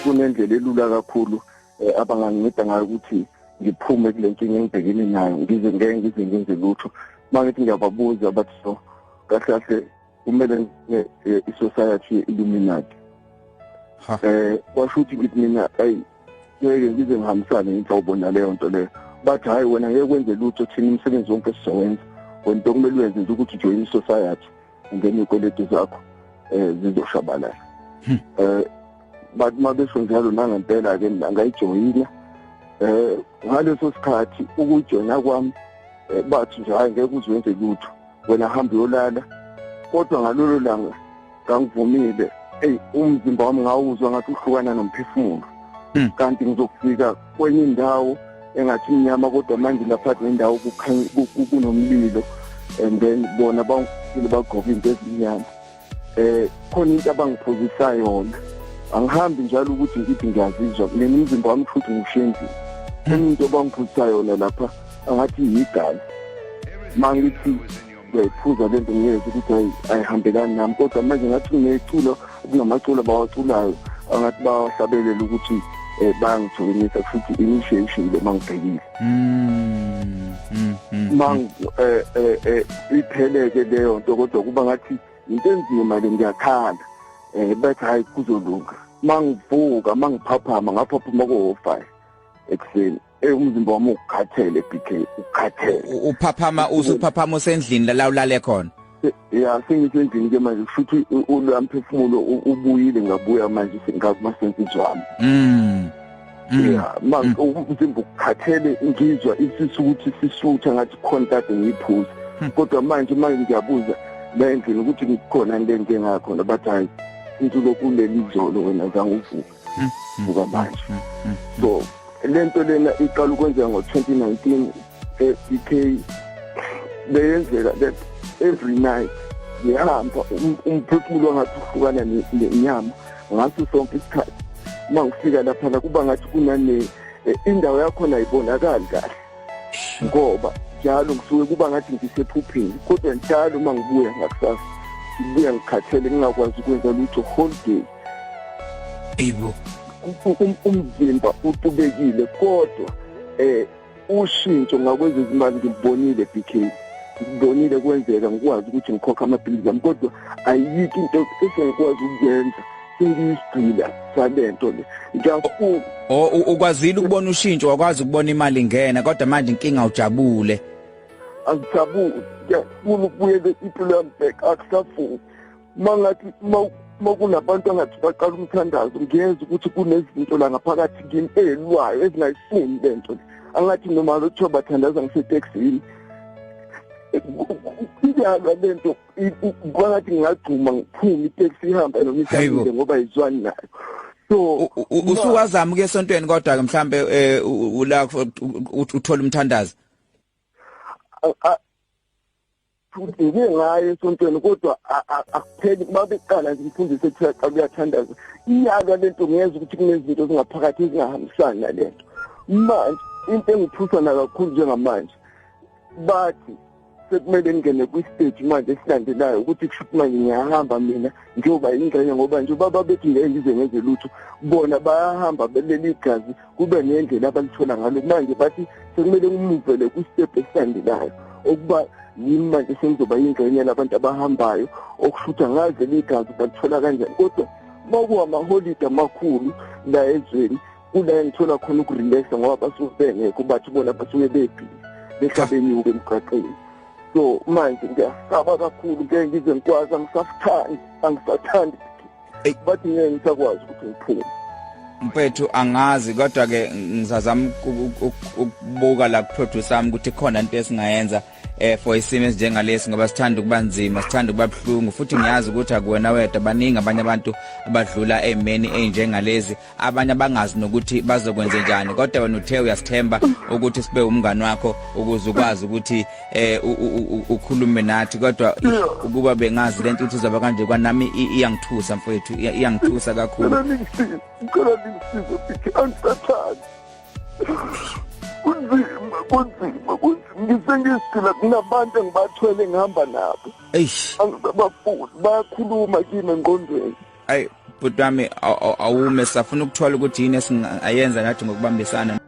kunendlela elula kakhulu abanganginceda ngayo ukuthi ngiphume kule nkinga engibhekene nayo ngize ngenze lutho mangithi ngiyababuza bathi so kahle kumele i-society ye-illuminate washo ukuthi ngithi mina ngeke ngize ngihambisane ngizawubona leyo nto leyo bathi hayi wena ngeke kwenze lutho thina umsebenzi wonke sizowenza wena kumele wenze nje ukuthi ujoyine i-society ungene izikweletu zakho zizoshabalala bathi mabesho njalo nangempela-ke angayijoyina ngaleso sikhathi ukujoyina kwami bathi nje hayi ngeke uzenze lutho wena hamba uyolala kodwa ngalolo langa ngangivumile umzimba wami ngawuzwa ngathi uhlukana nomphefumulo kanti ngizokufika kwenye indawo engathi mnyama kodwa manje lapha nendawo kunomlilo and then bona bangifile bagqoka into ezimnyama khona into abangiphuzisa yona angihambi njalo ukuthi ngithi ngiyazizwa mina umzimba wami futhi ngishenzile into abangiphuzisa yona lapha angathi yigazi mangithi uyayiphuza lento ngiyeza ukuthi ayihambelani nami kodwa manje ngathi kuneculo kunamaculo bawaculayo angathi bawahlabelela ukuthi bangithokozisa futhi initiation le mangibhekile ipheleke leyo nto kodwa kuba ngathi into enzima le ngiyakhala bathi hayi kuzolunga mangivuka mangiphaphama ngaphaphuma ko-5 ekuseni umzimba wami ukukhathele BK ukukhathele usuphaphama usendlini la ulale khona sengisendlini ke manje futhi ulamphefumulo ubuyile ngabuya manje sengakuma-senses wami umzimba ukukhathele ngizwa isisu ukuthi sisutha ngathi khona kade ngiyiphuza kodwa manje ngiyabuza la endlini ukuthi ngikhona into engakhona bathi hayi since ulokuleli izolo wena zange uvuka manje so lento lena iqala ukwenzeka ngo-2019 BK beyenzeka that every night ngiyahamba umphefumulo wangathi uhlukana nenyama ngaso sonke isikhathi mangifika lapha kuba ngathi kunane indawo yakhona ayibonakali kahle ngoba njalo ngisuke kuba ngathi ngisephupheni kodwa njalo mangibuya ngakusasa ngibuya ngikhathele ngingakwazi ukwenza lutho whole day umzimba utubekile kodwa ushintsho ngakwezezimali ngibonile BK ngibonile kwenzeka ngikwazi ukuthi ngikhokha amabhili ami kodwa ayikho into esengikwazi ukuyenza sengiyisigcila salento le ngiyafuna ukwazile ukubona ushintsho wakwazi ukubona imali ingena kodwa manje inkinga ujabule angijabule ngiyafuna ukubuyela impilo yami back akusafuni mangathi makunabantu angathi baqala umthandazo ngiyenza ukuthi kunezinto la ngaphakathi kimi elwayo ezingayifuni lento angathi noma lotho bathandaza ngiseteksini iyalwa lento kwangathi ngingagcuma ngiphume iteksi ihamba noma isahambile ngoba izwani nayo so usuwazama ke esontweni kodwa ke mhlambe ula uthola umthandazo futhi ngaye esontweni kodwa akupheli babeqala ngimfundise ukuthi akuyathandaza iyalwa lento ngiyeza ukuthi kunezinto ezingaphakathi ezingahambisani nalento manje into engithusa na kakhulu njengamanje bathi sekumele ngene kwi-stage manje esilandelayo ukuthi kushuthi manje ngiyahamba mina njengoba ingxenye ngoba nje baba bethi ngeke ngize ngenze lutho bona bayahamba beleli igazi kube nendlela abalithola ngalo manje bathi sekumele ngimuvele kwi-step esilandelayo okuba yimi manje sengizoba yingxenye labantu abahambayo okushutha ngaze ligazi balithola kanjani kodwa makuwa amaholide amakhulu la ezweni kula ngithola khona ukurelaxa ngoba basuke bengekho bathi bona basuke behlabenyuke emgaqweni so manje ngiyasaba kakhulu ngeke ngize ngikwazi angisathandi bathi ngeke ngisakwazi ukuthi ngiphume mfethu angazi kodwa ke ngizazama ukubuka la kuproducer sami ukuthi khona into esingayenza for isimo esinjengalesi ngoba sithanda ukuba nzima sithanda ukuba buhlungu futhi ngiyazi ukuthi akuwena wedwa baningi abanye abantu abadlula ezimeni ezinjengalezi abanye abangazi nokuthi bazokwenza njani kodwa wena uthe uyasithemba ukuthi sibe umngani wakho ukuze ukwazi ukuthi ukhulume nathi kodwa ukuba bengazi lento ukuthi uzaba kanje kwanami iyangithusa mfethu iyangithusa kakhulu ngicela ngisize bithi angisathandi kunzima ngisengisila kunabantu engibathwele ngihamba nabo angibafuni bayakhuluma kimi engqondweni bhuti wami awume safuna ukuthola ukuthi yini esingayenza nathi ngokubambisana.